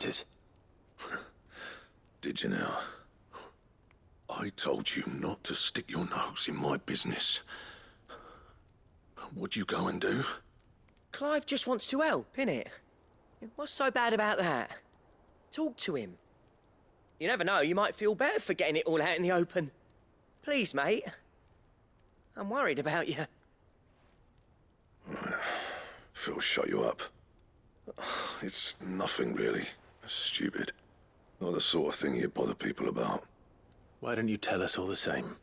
it. Did you now? I told you not to stick your nose in my business. What'd you go and do? Clive just wants to help, innit? What's so bad about that? Talk to him. You never know, you might feel better for getting it all out in the open. Please, mate. I'm worried about you. Phil shut you up. It's nothing really. Stupid. Not the sort of thing you bother people about. Why don't you tell us all the same?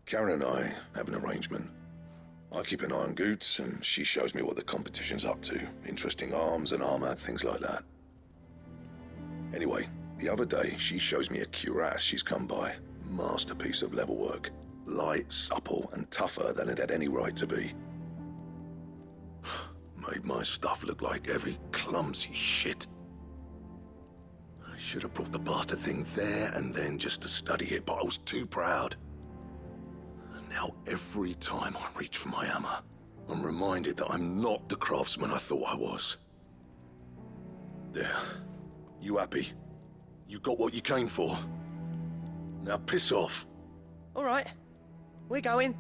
Karen and I have an arrangement. I keep an eye on Goots, and she shows me what the competition's up to. Interesting arms and armor, things like that. Anyway, the other day, she shows me a cuirass she's come by. Masterpiece of level work. Light, supple, and tougher than it had any right to be. Made my stuff look like every clumsy shit. I should have brought the bastard thing there and then just to study it, but I was too proud. And now every time I reach for my hammer, I'm reminded that I'm not the craftsman I thought I was. There. You happy? You got what you came for? Now piss off. All right. We're going.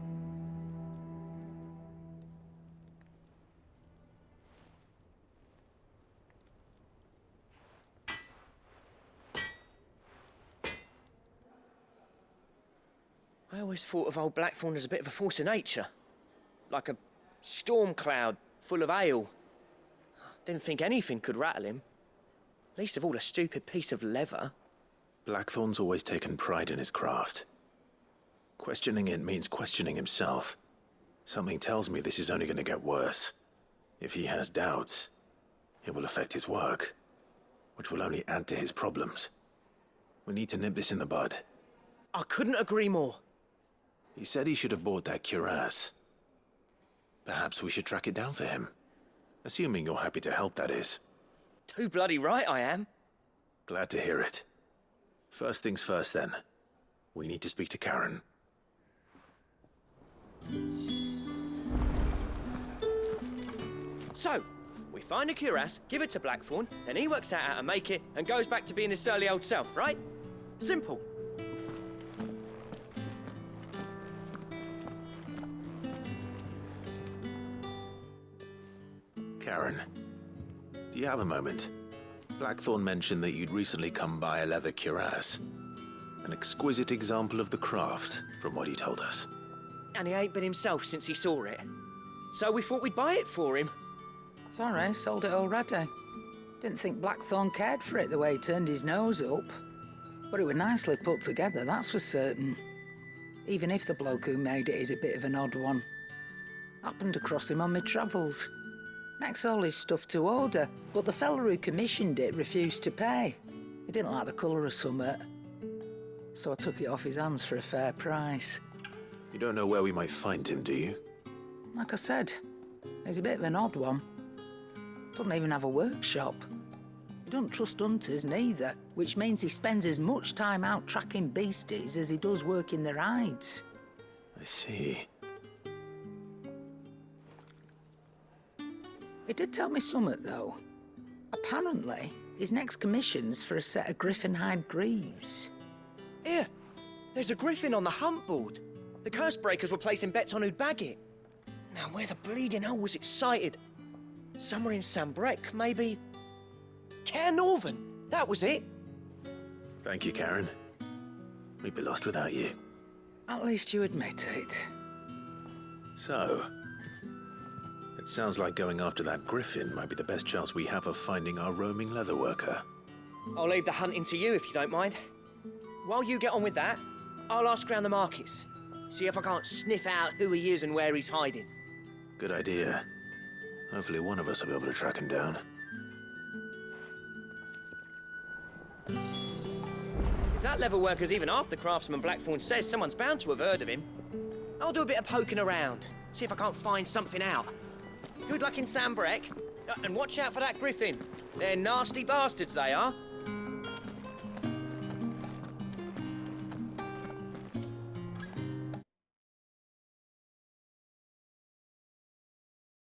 I always thought of old Blackthorn as a bit of a force of nature. Like a storm cloud full of hail. Didn't think anything could rattle him. Least of all a stupid piece of leather. Blackthorn's always taken pride in his craft. Questioning it means questioning himself. Something tells me this is only going to get worse. If he has doubts, it will affect his work, which will only add to his problems. We need to nip this in the bud. I couldn't agree more. He said he should have bought that cuirass. Perhaps we should track it down for him. Assuming you're happy to help, that is. Too bloody right I am. Glad to hear it. First things first, then. We need to speak to Karen. So, we find a cuirass, give it to Blackthorn, then he works out how to make it and goes back to being his surly old self, right? Simple. Karen, do you have a moment? Blackthorn mentioned that you'd recently come by a leather cuirass. An exquisite example of the craft, from what he told us. And he ain't been himself since he saw it. So we thought we'd buy it for him. Sorry, sold it already. Didn't think Blackthorn cared for it the way he turned his nose up. But it was nicely put together, that's for certain. Even if the bloke who made it is a bit of an odd one. Happened across him on my travels. Makes all his stuff to order, but the fella who commissioned it refused to pay. He didn't like the colour of summit. So I took it off his hands for a fair price. You don't know where we might find him, do you? Like I said, he's a bit of an odd one. Doesn't even have a workshop. He doesn't trust hunters neither, which means he spends as much time out tracking beasties as he does working their hides. I see. He did tell me something, though. Apparently, his next commission's for a set of griffin hide greaves. Here, there's a griffin on the hunt board. The curse breakers were placing bets on who'd bag it. Now, where the bleeding hell was it sighted? Somewhere in Sambrec, maybe... Caer Northern, that was it. Thank you, Karen. We'd be lost without you. At least you admit it. So, it sounds like going after that griffin might be the best chance we have of finding our roaming leatherworker. I'll leave the hunting to you if you don't mind. While you get on with that, I'll ask around the markets. See if I can't sniff out who he is and where he's hiding. Good idea. Hopefully one of us will be able to track him down. If that leatherworker's even half the craftsman Blackthorn says, someone's bound to have heard of him. I'll do a bit of poking around, see if I can't find something out. Good luck in Sambrec, and watch out for that griffin. They're nasty bastards, they are.